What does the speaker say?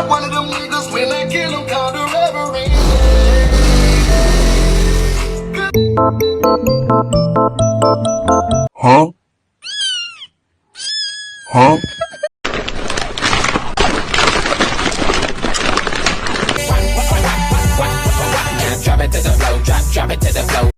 like one of them niggas when I kill them, call the reverend. Huh? Huh? Drop it to the floor, drop it to the floor.